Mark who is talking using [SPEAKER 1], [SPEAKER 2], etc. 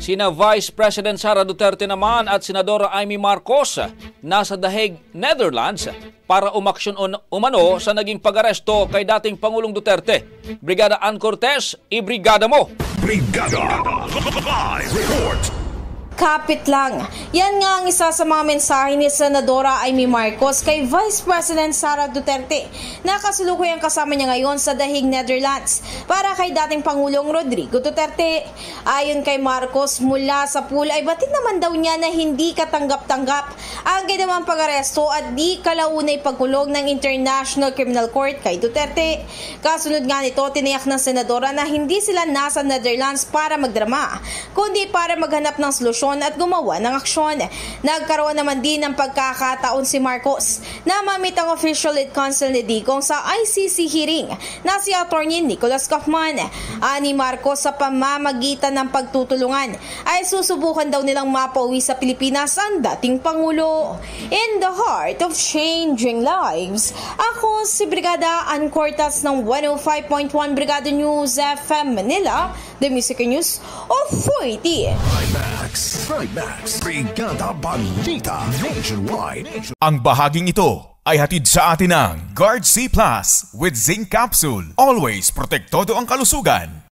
[SPEAKER 1] Sina Vice President Sara Duterte naman at Senadora Amy Marcos nasa The Hague, Netherlands para umaksyon umano sa naging pag-aresto kay dating Pangulong Duterte. Brigada Ann Cortez, ibrigada mo!
[SPEAKER 2] Brigada Live Report!
[SPEAKER 3] Kapit lang. Yan nga ang isa sa mga mensahe ni Senadora Amy Marcos kay Vice President Sara Duterte na kasalukuyang kasama niya ngayon sa The Hague, Netherlands para kay dating Pangulong Rodrigo Duterte. Ayon kay Marcos, mula sa pool ay batid naman daw niya na hindi katanggap-tanggap ang ginawang pag-aresto at di kalaunay pagkulong ng International Criminal Court kay Duterte. Kasunod nga nito, tiniyak ng Senadora na hindi sila nasa Netherlands para magdrama, kundi para maghanap ng solusyon at gumawa ng aksyon. Nagkaroon naman din ng pagkakataon si Marcos na mamit ang official lead counsel ni Digong sa ICC hearing na si Attorney Nicholas Kaufman. Ani Marcos, sa pamamagitan ng pagtutulungan ay susubukan daw nilang mapauwi sa Pilipinas ang dating Pangulo. In the heart of changing lives, ako si Brigada Ann Cortez ng 105.1 Brigada News FM Manila, The Music News Authority.
[SPEAKER 2] Trimax, Brigada Balita Nationwide.
[SPEAKER 4] Ang bahaging ito ay hatid sa atin ng Guard C Plus with Zinc Capsule. Always protektado ang kalusugan.